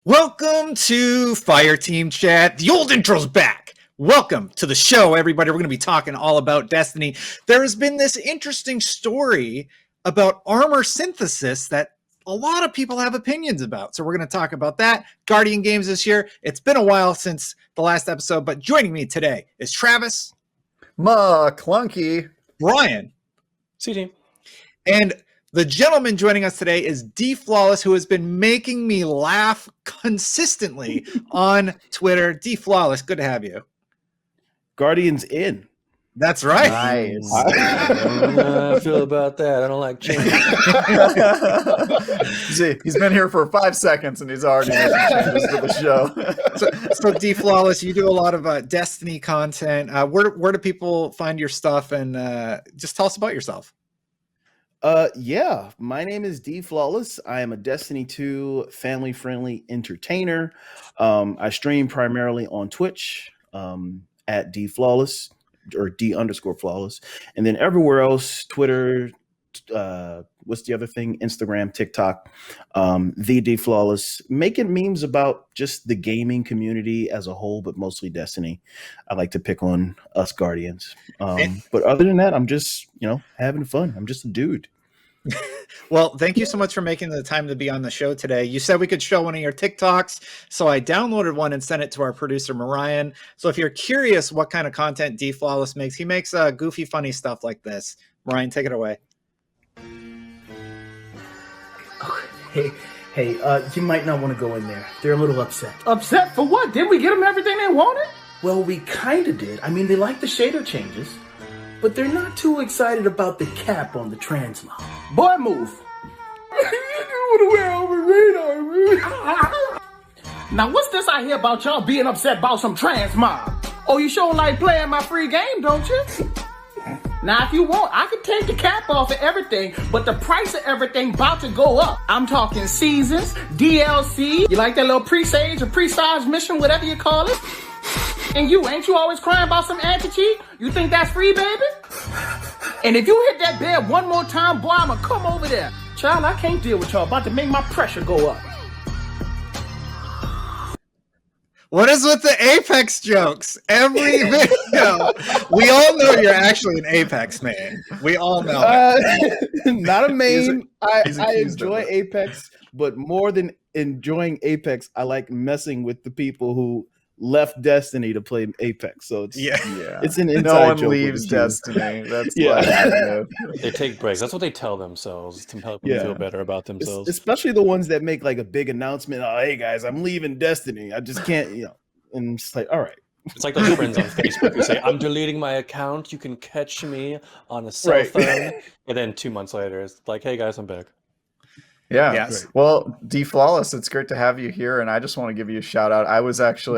Welcome to Fireteam Chat. The old intro's back. Welcome to the show, everybody. We're going to be talking all about Destiny. There has been this interesting story about armor synthesis that a lot of people have opinions about. So we're going to talk about that. Guardian Games this year. It's been a while since the last episode, but joining me today is Travis. Clunky. Brian. CT. And the gentleman joining us today is D Flawless, who has been making me laugh consistently on Twitter. D Flawless, good to have you. Guardians in. That's right. Nice. I feel about that. I don't like change. See, he's been here for 5 seconds and he's already making changes to the show. So D Flawless, you do a lot of Destiny content. Where do people find your stuff? And just tell us about yourself. Yeah, my name is D Flawless. I am a Destiny 2 family-friendly entertainer. I stream primarily on Twitch at D Flawless or D_Flawless, and then everywhere else, Twitter. What's the other thing? Instagram, TikTok, the D Flawless, making memes about just the gaming community as a whole, but mostly Destiny. I like to pick on us Guardians. But other than that, I'm just, having fun. I'm just a dude. Well, thank you so much for making the time to be on the show today. You said we could show one of your TikToks, so I downloaded one and sent it to our producer, Marian. So if you're curious what kind of content D Flawless makes, he makes goofy, funny stuff like this. Marian, take it away. Hey, you might not want to go in there. They're a little upset. Upset for what? Didn't we get them everything they wanted? Well, we kind of did. I mean, they like the shader changes, but they're not too excited about the cap on the Transmog. Boy, move. Now, what's this I hear about y'all being upset about some Transmog? Oh, you sure like playing my free game, don't you? Now, if you want, I can take the cap off of everything, but the price of everything about to go up. I'm talking seasons, DLC. You like that little pre-sage or pre-sage mission, whatever you call it? And ain't you always crying about some anti-cheat? You think that's free, baby? And if you hit that bed one more time, boy, I'ma come over there. Child, I can't deal with y'all. About to make my pressure go up. What is with the Apex jokes? Every video. We all know you're actually an Apex man. We all know it. Not a main. I accused enjoy of it. Apex, but more than enjoying Apex, I like messing with the people who left Destiny to play Apex. So it's it's an inside No one joke leaves with the team. Destiny. That's Yeah. They take breaks. That's what they tell themselves to help them feel better about themselves. Especially the ones that make like a big announcement. Oh, hey guys, I'm leaving Destiny. I just can't, and it's like, all right. It's like those friends on Facebook who say, I'm deleting my account. You can catch me on a cell phone. And then 2 months later, it's like, hey guys, I'm back. Yeah. Yes. Well, D Flawless, it's great to have you here, and I just want to give you a shout out. I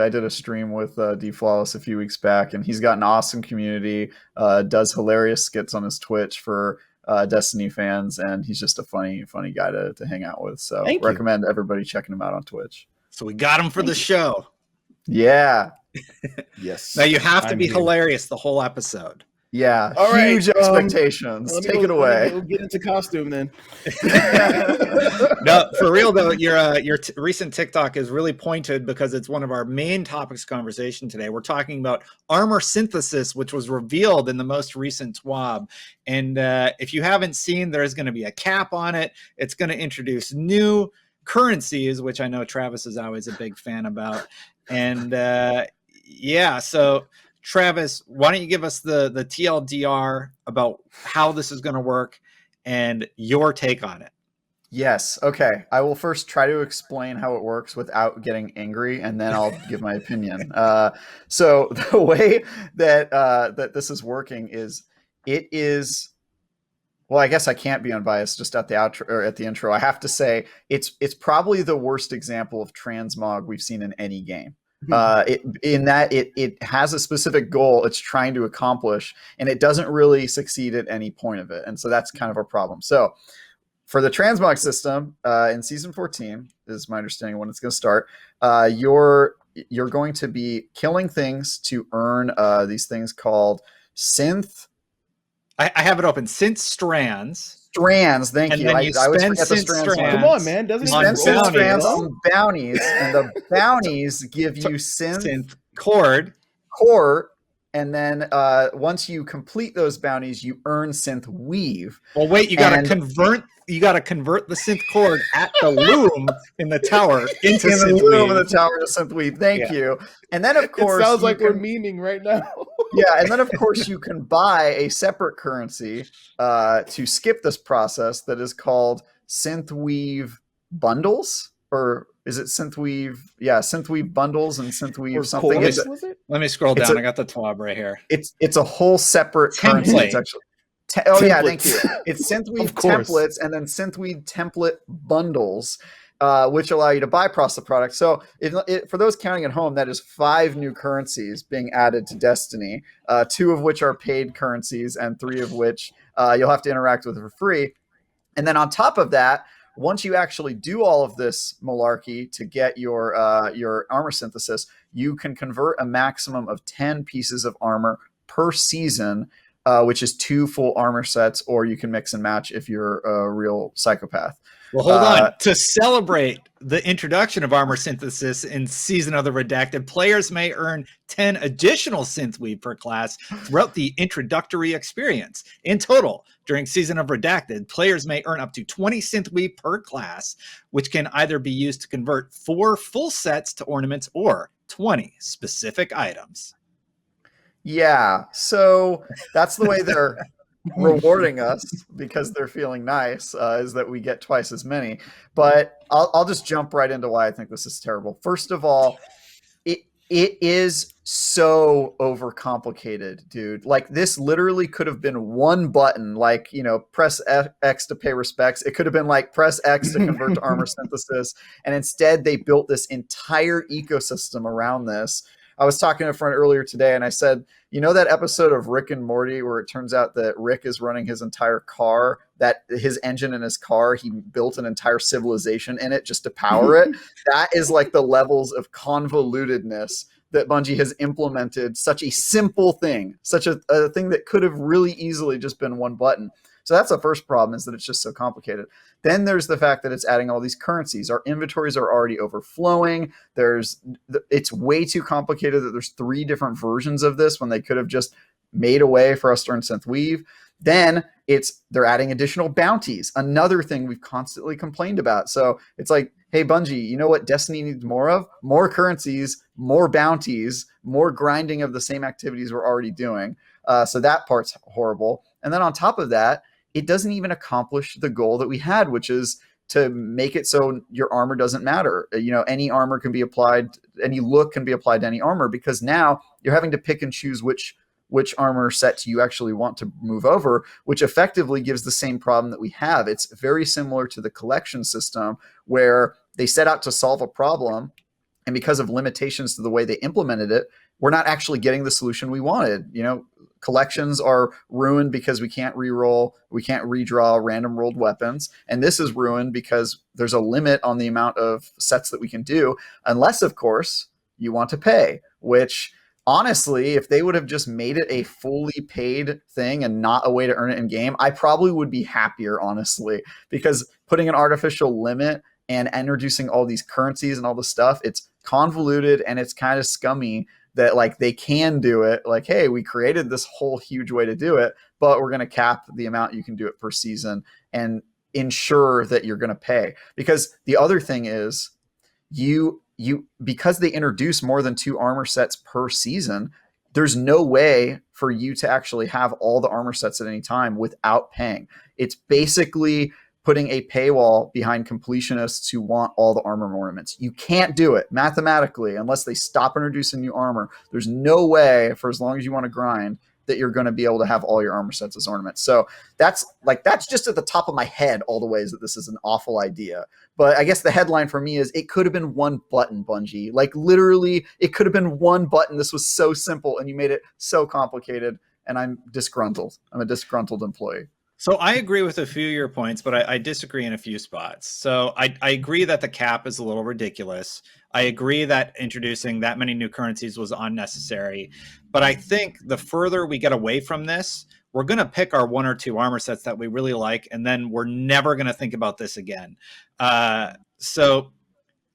did a stream with D Flawless a few weeks back, and he's got an awesome community. Does hilarious skits on his Twitch for Destiny fans, and he's just a funny guy to hang out with. So recommend everybody checking him out on Twitch. So we got him for the show. Yeah. Yes. Now you have to be here. hilarious the whole episode. Yeah. All right, Huge expectations. Take it away. We'll get into costume then. No, for real though, your recent TikTok is really pointed because it's one of our main topics of conversation today. We're talking about armor synthesis, which was revealed in the most recent TWAB. And if you haven't seen, there's going to be a cap on it. It's going to introduce new currencies, which I know Travis is always a big fan about. And so Travis, why don't you give us the TLDR about how this is going to work and your take on it? Yes. Okay. I will first try to explain how it works without getting angry, and then I'll give my opinion. So the way that that this is working is well, I guess I can't be unbiased just at the outro or at the intro. I have to say it's probably the worst example of transmog we've seen in any game. It has a specific goal it's trying to accomplish, and it doesn't really succeed at any point of it. And so that's kind of a problem. So for the transmog system in season 14 is my understanding when it's going to start, you're going to be killing things to earn these things called synth. I have it open. Synth strands. strands. Thank And you. then I you always spend forget the synth strands. strands. Come on, man. Doesn't You it On spend just roll synth off the strands tongue? on bounties, and the bounties give you synth cord. core, and then once you complete those bounties, you earn synth weave. Well, wait, you got to And- convert. You got to convert the synth cord at the loom in the tower into in the synth room of weave. the tower to synth weave. Thank you. And then of course It sounds you like we're can- memeing right now. yeah, and then of course you can buy a separate currency to skip this process that is called synthweave bundles, or is it synthweave? Yeah, synthweave bundles and synthweave Or something. chorus, It's was it? Let me scroll It's down. a- I got the TWAB right here. it's a whole separate currency. Template. It's actually oh yeah, thank Templates. you. It's synthweave Of course. templates and then synthweave template bundles. Which allow you to bypass the product. So for those counting at home, that is 5 new currencies being added to Destiny, 2 of which are paid currencies and 3 of which you'll have to interact with for free. And then on top of that, once you actually do all of this malarkey to get your armor synthesis, you can convert a maximum of 10 pieces of armor per season, which is 2 full armor sets, or you can mix and match if you're a real psychopath. Well, hold on. To celebrate the introduction of armor synthesis in Season of the Redacted, players may earn 10 additional synthweave per class throughout the introductory experience. In total, during Season of Redacted, players may earn up to 20 synthweave per class, which can either be used to convert 4 full sets to ornaments or 20 specific items. Yeah, so that's the way they're rewarding us, because they're feeling nice, is that we get twice as many. But I'll just jump right into why I think this is terrible. First of all, it is so overcomplicated, dude. Like, this literally could have been one button, like, press X to pay respects. It could have been like press X to convert to armor synthesis, and instead they built this entire ecosystem around this. I was talking to a friend earlier today, and I said, that episode of Rick and Morty where it turns out that Rick is running his entire car, that his engine in his car, he built an entire civilization in it just to power it? That is like the levels of convolutedness that Bungie has implemented such a simple thing, such a thing that could have really easily just been one button. So that's the first problem, is that it's just so complicated. Then there's the fact that it's adding all these currencies. Our inventories are already overflowing. It's way too complicated that there's 3 different versions of this when they could have just made a way for us to earn synth weave. Then they're adding additional bounties, another thing we've constantly complained about. So it's like, hey, Bungie, you know what Destiny needs more of? More currencies, more bounties, more grinding of the same activities we're already doing. So that part's horrible. And then on top of that, it doesn't even accomplish the goal that we had, which is to make it so your armor doesn't matter. Any armor can be applied, any look can be applied to any armor, because now you're having to pick and choose which armor sets you actually want to move over, which effectively gives the same problem that we have. It's very similar to the collection system, where they set out to solve a problem, and because of limitations to the way they implemented it, we're not actually getting the solution we wanted. Collections are ruined because we can't reroll, we can't redraw random rolled weapons. And this is ruined because there's a limit on the amount of sets that we can do, unless, of course, you want to pay, which honestly, if they would have just made it a fully paid thing and not a way to earn it in game, I probably would be happier, honestly, because putting an artificial limit and introducing all these currencies and all this stuff, it's convoluted and it's kind of scummy that, like, they can do it. Like, hey, we created this whole huge way to do it, but we're going to cap the amount you can do it per season and ensure that you're going to pay. Because the other thing is, because they introduce more than 2 armor sets per season, there's no way for you to actually have all the armor sets at any time without paying. It's basically putting a paywall behind completionists who want all the armor ornaments. You can't do it mathematically unless they stop introducing new armor. There's no way, for as long as you want to grind, that you're going to be able to have all your armor sets as ornaments. So that's just at the top of my head, all the ways that this is an awful idea. But I guess the headline for me is, it could have been one button, Bungie. Like, literally, it could have been one button. This was so simple, and you made it so complicated, and I'm disgruntled. I'm a disgruntled employee. So I agree with a few of your points, but I disagree in a few spots. So I agree that the cap is a little ridiculous. I agree that introducing that many new currencies was unnecessary. But I think the further we get away from this, we're going to pick our 1 or 2 armor sets that we really like, and then we're never going to think about this again. So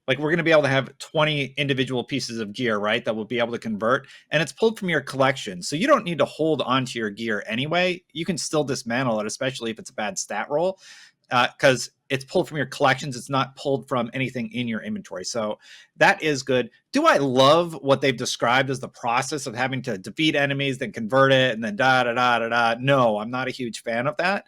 like we're going to be able to have 20 individual pieces of gear, right, that we'll be able to convert, and it's pulled from your collection. So you don't need to hold onto your gear anyway. You can still dismantle it, especially if it's a bad stat roll, because it's pulled from your collections. It's not pulled from anything in your inventory. So that is good. Do I love what they've described as the process of having to defeat enemies, then convert it, and then da-da-da-da-da? No, I'm not a huge fan of that.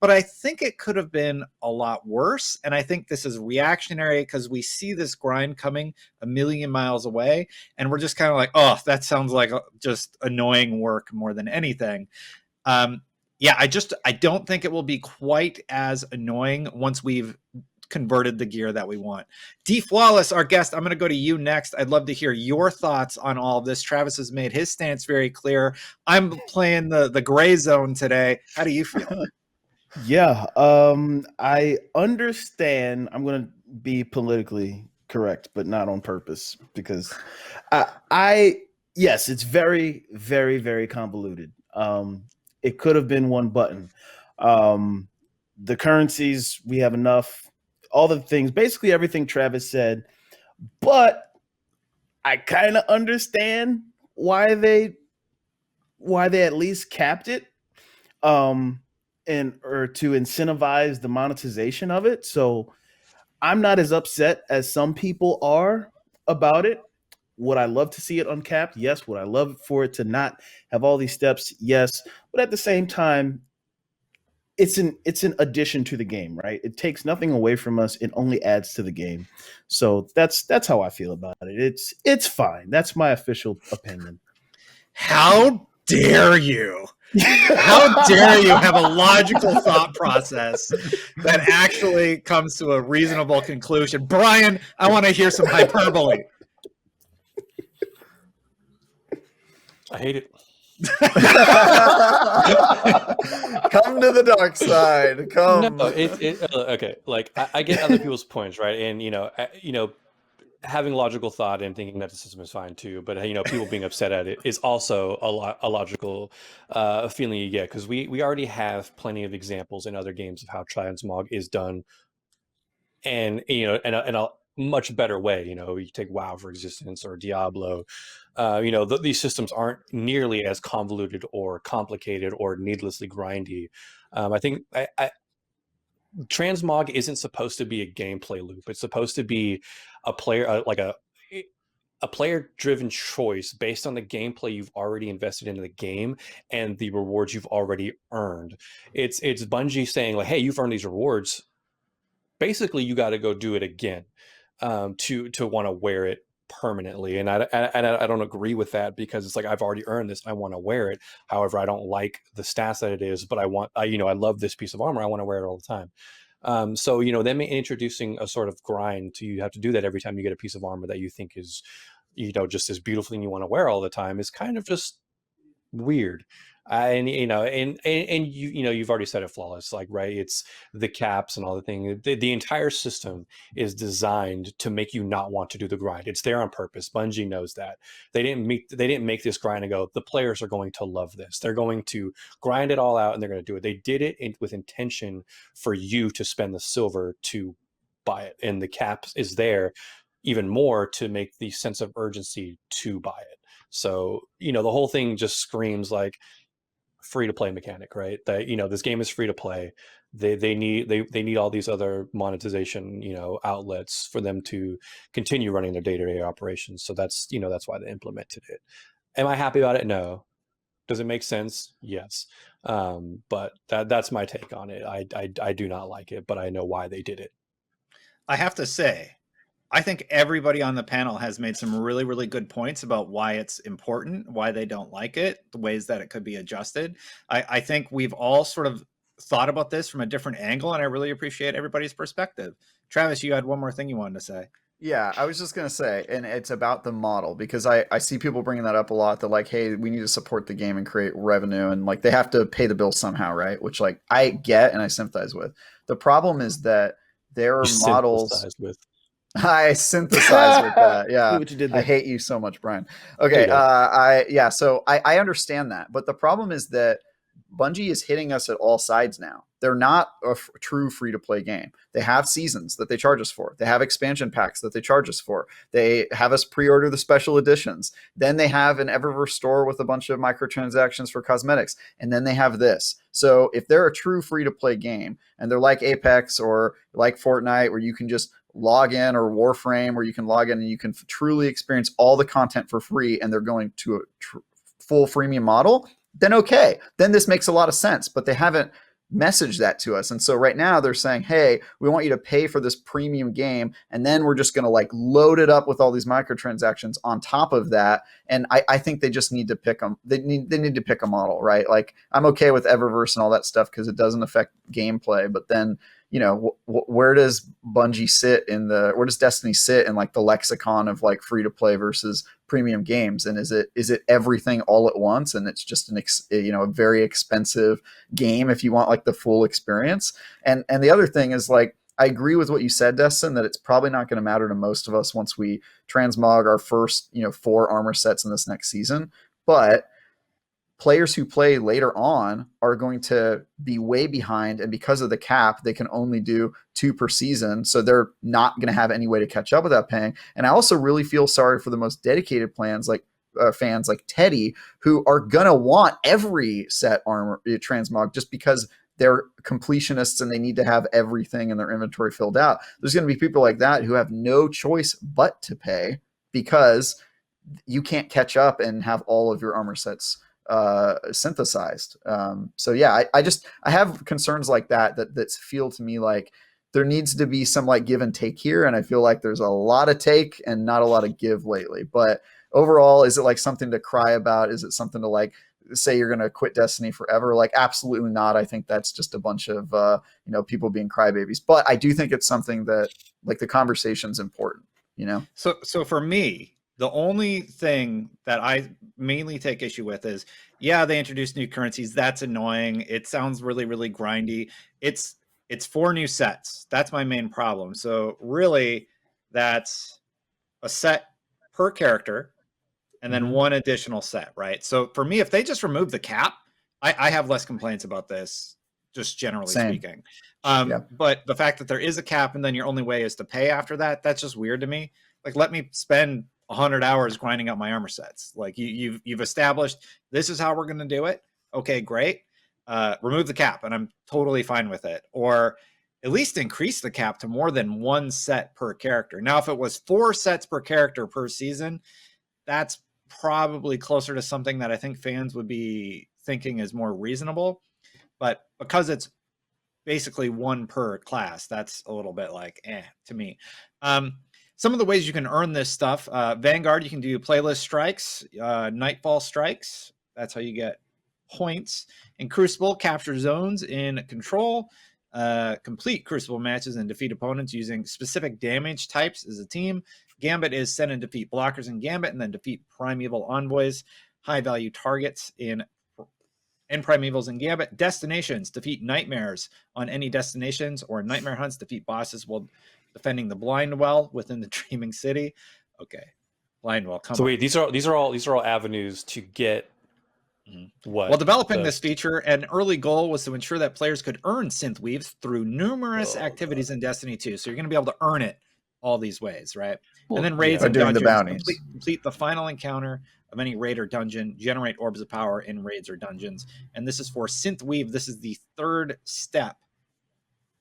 But I think it could have been a lot worse. And I think this is reactionary because we see this grind coming a million miles away. And we're just kind of like, oh, that sounds like just annoying work more than anything. Yeah, I don't think it will be quite as annoying once we've converted the gear that we want. D Flawless, our guest, I'm going to go to you next. I'd love to hear your thoughts on all of this. Travis has made his stance very clear. I'm playing the gray zone today. How do you feel? Yeah, I understand. I'm going to be politically correct, but not on purpose, because yes, it's very, very, very convoluted. It could have been one button. The currencies, we have enough, all the things, basically everything Travis said, but I kind of understand why they at least capped it. Or to incentivize the monetization of it. So I'm not as upset as some people are about it. Would I love to see it uncapped? Yes. Would I love for it to not have all these steps? Yes. But at the same time, it's an addition to the game, right? It takes nothing away from us. It only adds to the game. So that's how I feel about it. It's fine. That's my official opinion. How dare you? How dare you have a logical thought process that actually comes to a reasonable conclusion? Brian, I want to hear some hyperbole. I hate it. Come to the dark side. Come. No, okay. Like I get other people's points, right? And having logical thought and thinking that the system is fine too, but people being upset at it is also a logical feeling you get, because we already have plenty of examples in other games of how Transmog is done, and in a much better way. You take WoW for existence, or Diablo. These systems aren't nearly as convoluted or complicated or needlessly grindy. I think Transmog isn't supposed to be a gameplay loop. It's supposed to be a player a player-driven choice based on the gameplay you've already invested into the game and the rewards you've already earned. It's Bungie saying like, hey, you've earned these rewards. Basically, you got to go do it again to want to wear it permanently. And I don't agree with that, because it's like, I've already earned this. I want to wear it. However, I don't like the stats that it is, but I love this piece of armor. I want to wear it all the time. So them introducing a sort of grind to, you have to do that every time you get a piece of armor that you think is just as beautiful and you want to wear all the time, is kind of just weird. And you've already said it, Flawless, like, right, it's the caps and all the thing. The entire system is designed to make you not want to do the grind. It's there on purpose. Bungie knows that. They didn't make this grind and go, the players are going to love this. They're going to grind it all out and they're going to do it. They did it with intention for you to spend the silver to buy it, and the cap is there even more to make the sense of urgency to buy it. So the whole thing just screams like free to play mechanic, right? That this game is free to play. They need all these other monetization outlets for them to continue running their day-to-day operations. So that's why they implemented it. Am I happy about it? No. Does it make sense? Yes. But that's my take on it. I do not like it, but I know why they did it. I have to say, I think everybody on the panel has made some really, really good points about why it's important, why they don't like it, the ways that it could be adjusted. I think we've all sort of thought about this from a different angle, and I really appreciate everybody's perspective. Travis, you had one more thing you wanted to say. Yeah, I was just going to say, and it's about the model, because I see people bringing that up a lot. They're like, hey, we need to support the game and create revenue, and like they have to pay the bill somehow, right? Which like I get and I sympathize with. The problem is that there are models. I synthesize with that. Yeah. What you did there. I hate you so much, Brian. Okay. So I understand that. But the problem is that Bungie is hitting us at all sides now. They're not a true free-to-play game. They have seasons that they charge us for. They have expansion packs that they charge us for. They have us pre-order the special editions. Then they have an eververse store with a bunch of microtransactions for cosmetics. And then they have this. So if they're a true free-to-play game, and they're like Apex or like Fortnite, where you can just log in, or Warframe, where you can log in and you can truly experience all the content for free, and they're going to a full freemium model, then okay. Then this makes a lot of sense. But they haven't message that to us. And so right now they're saying, hey, we want you to pay for this premium game, and then we're just going to like load it up with all these microtransactions on top of that. And I think they just need to pick them. They need to pick a model, right? Like, I'm okay with eververse and all that stuff because it doesn't affect gameplay, but then, you know, where does Bungie sit where does Destiny sit in like the lexicon of like free to play versus premium games? And is it everything all at once, and it's just a very expensive game if you want like the full experience? And the other thing is, like, I agree with what you said, Destin, that it's probably not going to matter to most of us once we transmog our first 4 armor sets in this next season. But players who play later on are going to be way behind, and because of the cap, they can only do 2 per season, so they're not going to have any way to catch up without paying. And I also really feel sorry for the most dedicated fans like Teddy, who are going to want every set armor transmog just because they're completionists and they need to have everything in their inventory filled out. There's going to be people like that who have no choice but to pay because you can't catch up and have all of your armor sets synthesized. So yeah, I have concerns like that feel to me like there needs to be some like give and take here, and I feel like there's a lot of take and not a lot of give lately. But overall, is it like something to cry about? Is it something to like say you're going to quit Destiny forever? Like, absolutely not. I think that's just a bunch of people being crybabies. But I do think it's something that like the conversation's important. So for me, the only thing that I mainly take issue with is, yeah, they introduced new currencies. That's annoying. It sounds really, really grindy. It's 4 new sets. That's my main problem. So really, that's a set per character and then 1 additional set, right? So for me, if they just remove the cap, I have less complaints about this, just generally speaking. But the fact that there is a cap and then your only way is to pay after that, that's just weird to me. Like, let me spend 100 hours grinding out my armor sets. Like, you've established this is how we're going to do it. Okay, great. Remove the cap, and I'm totally fine with it. Or at least increase the cap to more than 1 set per character. Now, if it was 4 sets per character per season, that's probably closer to something that I think fans would be thinking is more reasonable. But because it's basically 1 per class, that's a little bit like to me. Some of the ways you can earn this stuff: Vanguard, you can do playlist strikes, Nightfall strikes. That's how you get points. In Crucible, capture zones in Control, complete Crucible matches and defeat opponents using specific damage types as a team. Gambit is send and defeat blockers in Gambit, and then defeat Primeval envoys, high value targets in Primevals in Gambit. Destinations, defeat nightmares on any destinations, or nightmare hunts, defeat bosses while defending the blind well within the dreaming city. Okay, blind well. Come on. Wait, these are all avenues to get what? Well, developing this feature, an early goal was to ensure that players could earn synth weaves through numerous activities in Destiny 2. So you're going to be able to earn it all these ways, right? And then raids and dungeons. The bounties. Complete the final encounter of any raid or dungeon. Generate orbs of power in raids or dungeons. And this is for synth weave. This is the 3rd step.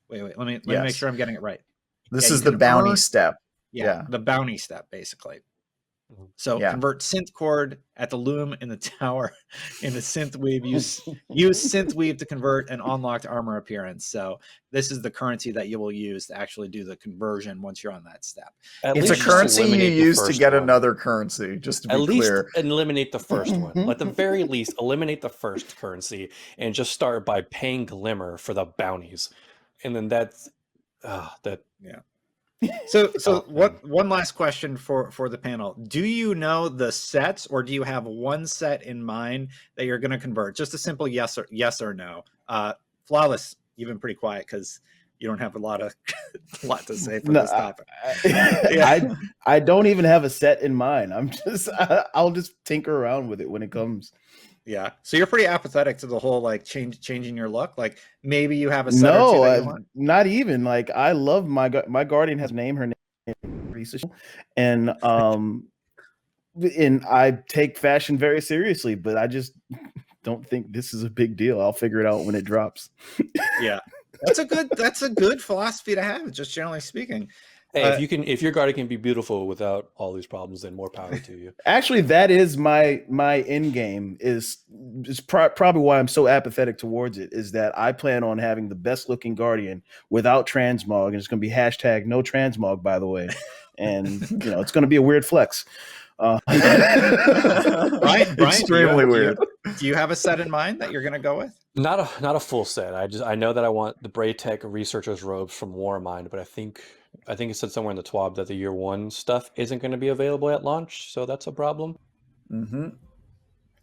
Wait. Let me make sure I'm getting it right. This is the bounty step. Yeah, the bounty step, basically. So convert synth cord at the loom in the tower into synth weave. Use synth weave to convert an unlocked armor appearance. So this is the currency that you will use to actually do the conversion once you're on that step. It's a currency you use to get another currency, just to be clear. At least eliminate the first one. At the very least, eliminate the first currency and just start by paying Glimmer for the bounties. And then that's So one last question for the panel. Do you know the sets, or do you have 1 set in mind that you're going to convert? Just a simple yes or no. Flawless, you've been pretty quiet because you don't have a lot to say for this topic. I don't even have a set in mind. I'll just tinker around with it when it comes. Yeah. So you're pretty apathetic to the whole like changing your look. Like maybe you have a set or two that you want. Not even. Like I love my guardian has named her name, and and I take fashion very seriously, but I just don't think this is a big deal. I'll figure it out when it drops. Yeah. That's a good philosophy to have, just generally speaking. Hey, if your guardian can be beautiful without all these problems, then more power to you. Actually, that is my end game. Is probably why I'm so apathetic towards it. Is that I plan on having the best looking guardian without transmog, and it's going to be hashtag no transmog, by the way. And it's going to be a weird flex. Brian, extremely weird. Do you have a set in mind that you're going to go with? Not a full set. I know that I want the Braytech Researcher's Robes from Warmind, but I think it said somewhere in the TWAB that the year 1 stuff isn't going to be available at launch, so that's a problem. Mm-hmm.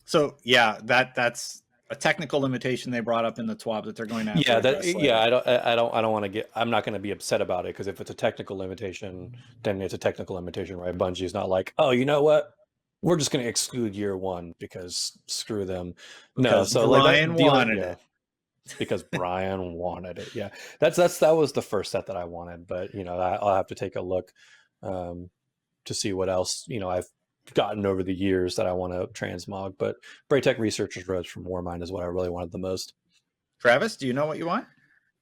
So yeah, that's a technical limitation they brought up in the TWAB that they're going to have to address later. Yeah. I don't want to get. I'm not going to be upset about it because if it's a technical limitation, then it's a technical limitation, right? Bungie's not like, oh, you know what? We're just going to exclude year 1 because screw them. Because Brian wanted it. Because Brian wanted it. Yeah, that was the first set that I wanted, but I'll have to take a look to see what else I've gotten over the years that I want to transmog. But Braytech Researcher's Robes from Warmind is what I really wanted the most. Travis, do you know what you want?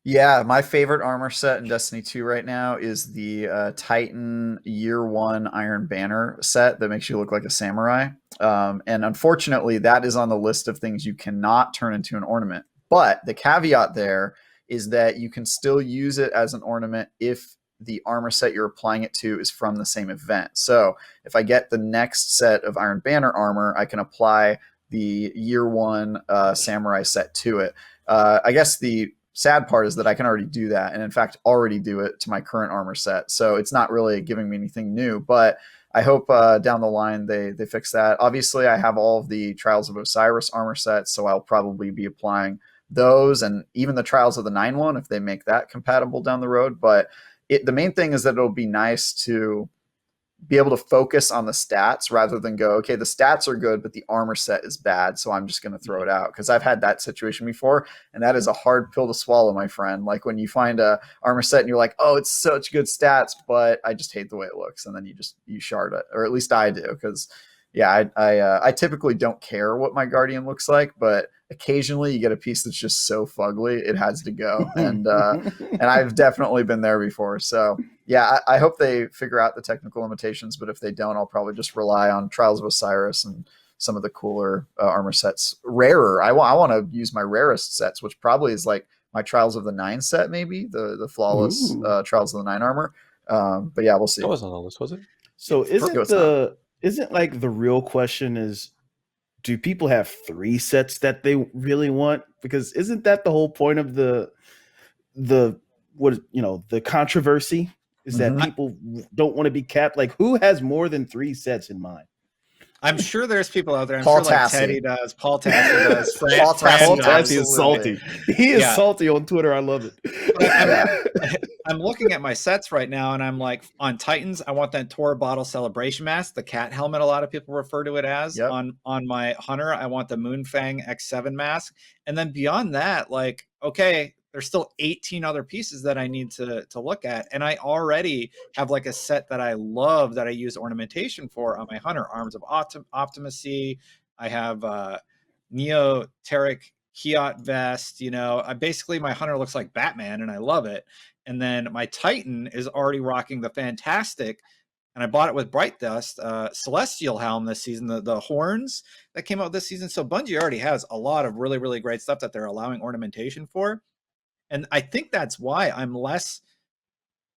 Yeah, my favorite armor set in Destiny 2 right now is the Titan Year 1 Iron Banner set that makes you look like a samurai. And unfortunately, that is on the list of things you cannot turn into an ornament. But the caveat there is that you can still use it as an ornament if the armor set you're applying it to is from the same event. So if I get the next set of Iron Banner armor, I can apply the Year 1 samurai set to it. I guess the sad part is that I can already do that, and in fact already do it to my current armor set. So it's not really giving me anything new, but I hope down the line they fix that. Obviously, I have all of the Trials of Osiris armor sets, so I'll probably be applying those and even the Trials of the 9-1 if they make that compatible down the road. But the main thing is that it'll be nice to be able to focus on the stats rather than go, okay, the stats are good, but the armor set is bad, so I'm just going to throw it out. Because I've had that situation before, and that is a hard pill to swallow, my friend. Like when you find a armor set and you're like, oh, it's such good stats, but I just hate the way it looks, and then you shard it, or at least I do, because I typically don't care what my Guardian looks like, but occasionally you get a piece that's just so fugly it has to go, and I've definitely been there before. So yeah, I hope they figure out the technical limitations, but if they don't, I'll probably just rely on Trials of Osiris and some of the cooler armor sets. Rarer, I want to use my rarest sets, which probably is like my Trials of the 9 set, maybe the flawless Trials of the 9 armor. But yeah, we'll see. That wasn't on the list, was it? So isn't like the real question is, do people have 3 sets that they really want? Because isn't that the whole point of the controversy is that people don't want to be capped? Like, who has more than 3 sets in mind? I'm sure there's people out there. I'm Paul sure like Tassi. Teddy does. Paul Tassi does. Paul Tassi is salty. He is salty on Twitter. I love it. I'm looking at my sets right now, and I'm like, on Titans, I want that Tor Bottle Celebration Mask, the cat helmet. A lot of people refer to it as. Yep. On my Hunter, I want the Moonfang X7 mask, and then beyond that, like, okay, there's still 18 other pieces that I need to look at. And I already have like a set that I love that I use ornamentation for on my Hunter. Arms of Optimacy. I have Neoteric Hiot vest. Basically my Hunter looks like Batman and I love it. And then my Titan is already rocking the fantastic, and I bought it with Bright Dust, Celestial Helm this season, the horns that came out this season. So Bungie already has a lot of really, really great stuff that they're allowing ornamentation for. And I think that's why I'm less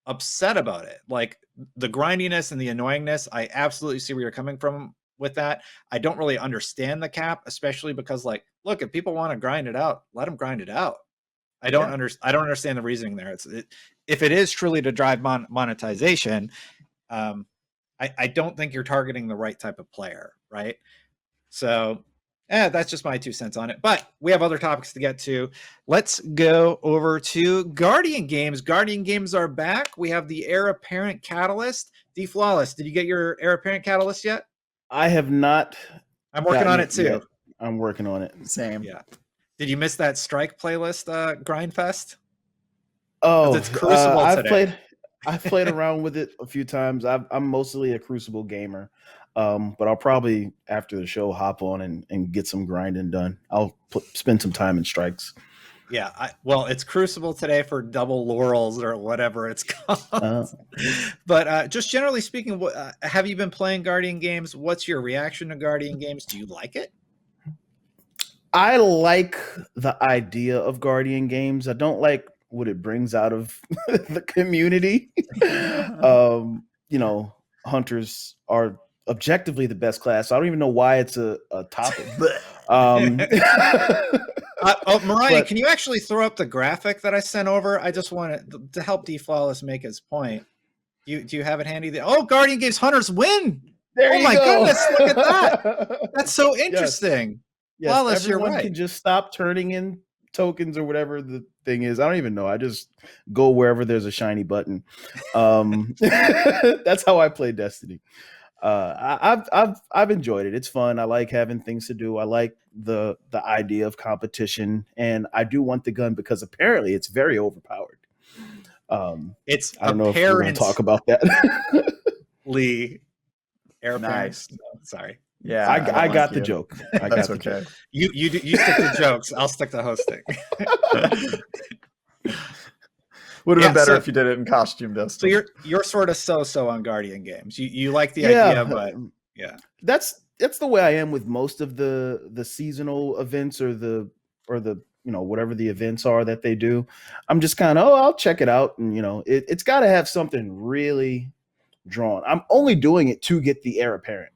upset about it. Like the grindiness and the annoyingness, I absolutely see where you're coming from with that. I don't really understand the cap, especially because, like, look, if people want to grind it out, let them grind it out. I don't understand the reasoning there. If it is truly to drive monetization, I don't think you're targeting the right type of player, right? So that's just my 2 cents on it. But we have other topics to get to. Let's go over to Guardian games. Guardian games are back. We have the Heir Apparent Catalyst. D Flawless, did you get your Heir Apparent Catalyst yet? I have not. I'm working on it too. I'm working on it. Same. Yeah. Did you miss that Strike playlist, Grindfest? Oh, It's Crucible today. I've played around with it a few times. I'm mostly a Crucible gamer, but I'll probably after the show hop on and get some grinding done. I'll spend some time in Strikes. Yeah, well, it's Crucible today for double laurels or whatever it's called. But just generally speaking, have you been playing Guardian games? What's your reaction to Guardian games? Do you like it? I like the idea of Guardian games. I don't like what it brings out of the community. Hunters are objectively the best class. So I don't even know why it's a topic. Mariah, can you actually throw up the graphic that I sent over? I just want to help D Flawless make his point. Do you have it handy? Guardian Games Hunters win! There my go. Goodness, look at that! That's so interesting. Yes, Flawless, everyone you're right. can just stop turning in tokens or whatever the thing is. I don't even know. I just go wherever there's a shiny button. That's how I play Destiny. I've enjoyed it. It's fun. I like having things to do. I like the idea of competition, and I do want the gun because apparently it's very overpowered. It's I don't know if we're going to talk about that. Heir Apparent. Nice. No, sorry. Yeah, I got the joke. I got the okay. joke. You stick to jokes. I'll stick to hosting. Would have been better if you did it in costume, Dustin. So you're sort of so on Guardian games. You like the idea, but yeah. That's the way I am with most of the seasonal events or the whatever the events are that they do. I'm just kind of I'll check it out, and it's got to have something really drawn. I'm only doing it to get the Heir Apparent.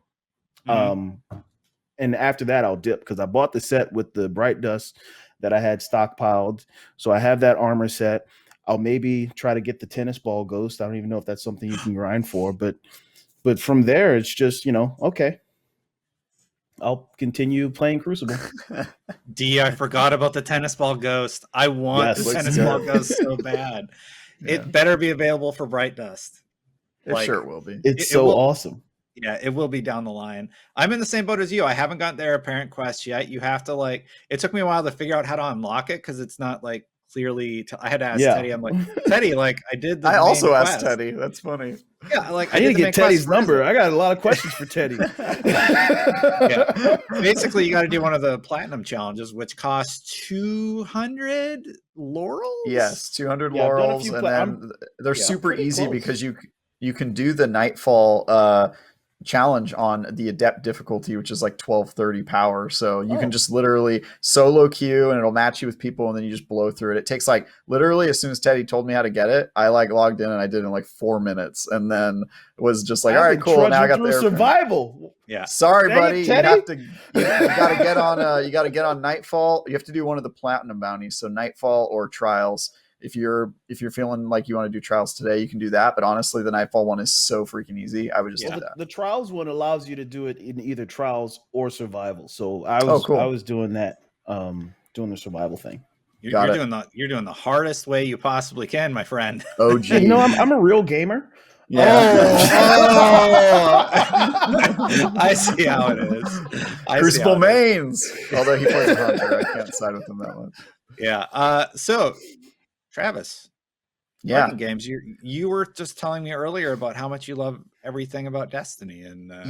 And after that I'll dip because I bought the set with the Bright Dust that I had stockpiled. So I have that armor set. I'll maybe try to get the tennis ball ghost. I don't even know if that's something you can grind for, but from there it's just, okay. I'll continue playing Crucible. D, I forgot about the tennis ball ghost. I want the tennis ball ghost so bad. Yeah. It better be available for Bright Dust. It sure will be. It's so awesome. Yeah, it will be down the line. I'm in the same boat as you. I haven't gotten the Heir Apparent quest yet. You have to it took me a while to figure out how to unlock it because it's not clearly. I had to ask Teddy. I'm like, Teddy, I did the. I also quest. asked Teddy. That's funny. Yeah, I need to get Teddy's number. I got a lot of questions for Teddy. Yeah. Basically, you got to do one of the platinum challenges, which costs 200 laurels. Yes, 200 laurels, and then they're super easy because you can do the Nightfall challenge on the Adept difficulty, which is 1230 power. So you can just literally solo queue and it'll match you with people, and then you just blow through it. It takes literally as soon as Teddy told me how to get it, I logged in and I did it in 4 minutes, and then was just all right, cool. Now I got the survival. Yeah. Sorry, buddy. You have to. You gotta get on. You gotta get on Nightfall. You have to do one of the platinum bounties. So Nightfall or Trials. If you're feeling like you want to do Trials today, you can do that. But honestly, the Nightfall one is so freaking easy. I would just do that. The Trials one allows you to do it in either Trials or Survival. So I was doing that, doing the Survival thing. You're doing the hardest way you possibly can, my friend. Oh, geez. I'm a real gamer. Yeah. I see how it is. Crucible mains. Although he plays a hunter, I can't side with him that much. Yeah. So, Travis. Yeah. Games. You were just telling me earlier about how much you love everything about Destiny, and I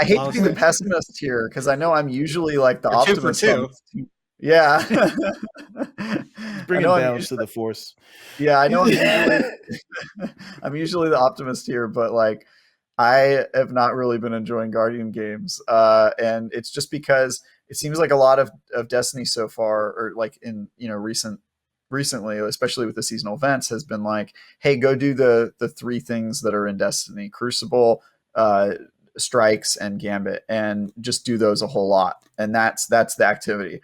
hate to be the pessimist here because I know I'm usually the optimist. 2 for 2. Yeah. Bringing balance to the force. Yeah, I know I'm usually the optimist here, but I have not really been enjoying Guardian games. And it's just because it seems like a lot of Destiny so far, or in recently, especially with the seasonal events, has been hey, go do the 3 things that are in Destiny: Crucible, Strikes, and Gambit, and just do those a whole lot. And that's the activity.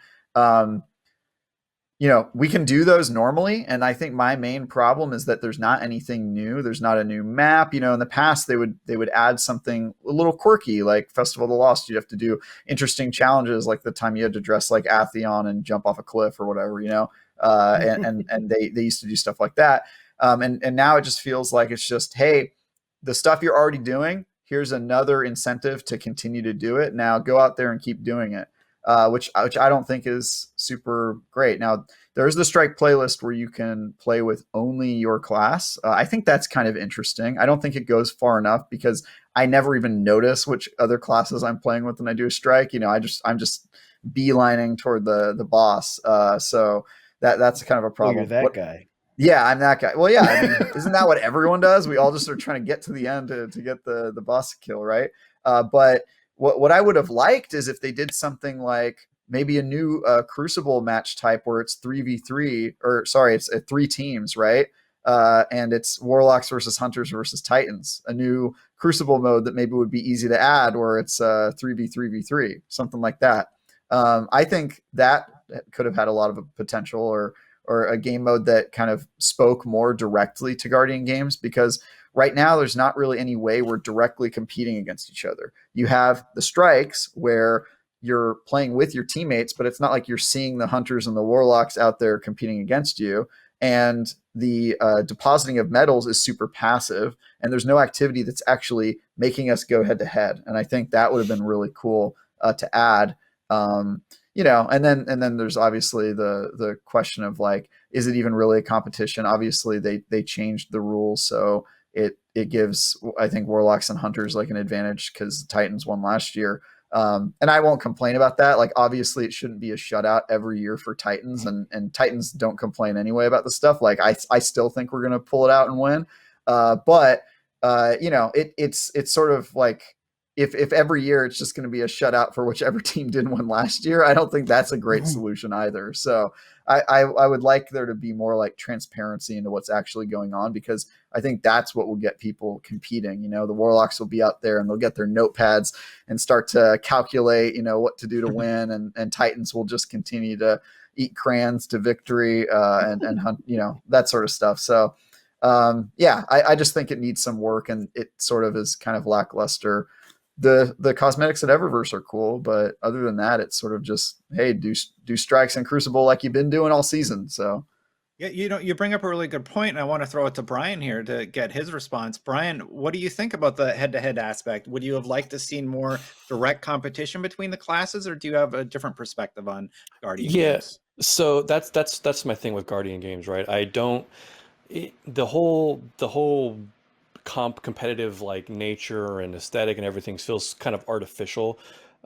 We can do those normally, and I think my main problem is that there's not anything new. There's not a new map. In the past they would add something a little quirky, like Festival of the Lost. You'd have to do interesting challenges, like the time you had to dress like Atheon and jump off a cliff or whatever, and they used to do stuff like that. And now it just feels like it's just, hey, the stuff you're already doing, here's another incentive to continue to do it. Now go out there and keep doing it, which I don't think is super great. Now there's the strike playlist where you can play with only your class. I think that's kind of interesting. I don't think it goes far enough because I never even notice which other classes I'm playing with when I do a strike. I'm just beelining toward the boss. So that's kind of a problem. Oh, you're that guy. Yeah, I'm that guy. Well, yeah, I mean, isn't that what everyone does? We all just are trying to get to the end to get the boss kill, right? But what I would have liked is if they did something like maybe a new Crucible match type where it's 3v3, or sorry, it's 3 teams, right? And it's Warlocks versus Hunters versus Titans, a new Crucible mode that maybe would be easy to add where it's 3v3v3, something like that. I think that could have had a lot of potential, or a game mode that kind of spoke more directly to Guardian games, because right now there's not really any way we're directly competing against each other. You have the strikes where you're playing with your teammates, but it's not like you're seeing the Hunters and the Warlocks out there competing against you. And the depositing of metals is super passive, and there's no activity that's actually making us go head to head. And I think that would have been really cool to add. And then there's obviously the question of like, is it even really a competition? Obviously they changed the rules, so it gives, I think, Warlocks and Hunters like an advantage because the Titans won last year. And I won't complain about that. Like, obviously it shouldn't be a shutout every year for Titans, and Titans don't complain anyway about the stuff. Like I still think we're gonna pull it out and win. But it's sort of like, if every year it's just going to be a shutout for whichever team didn't win last year, I don't think that's a great solution either. So I would like there to be more like transparency into what's actually going on, because I think that's what will get people competing. The Warlocks will be out there and they'll get their notepads and start to calculate, what to do to win, and Titans will just continue to eat crayons to victory and hunt, that sort of stuff. So I just think it needs some work, and it sort of is kind of lackluster. The cosmetics at Eververse are cool, but other than that, it's sort of just, hey, do strikes and Crucible like you've been doing all season. So yeah, you bring up a really good point, and I want to throw it to Brian here to get his response. Brian, what do you think about the head-to-head aspect? Would you have liked to see more direct competition between the classes, or do you have a different perspective on Guardian games? So that's my thing with Guardian games, right? The whole competitive like nature and aesthetic and everything feels kind of artificial,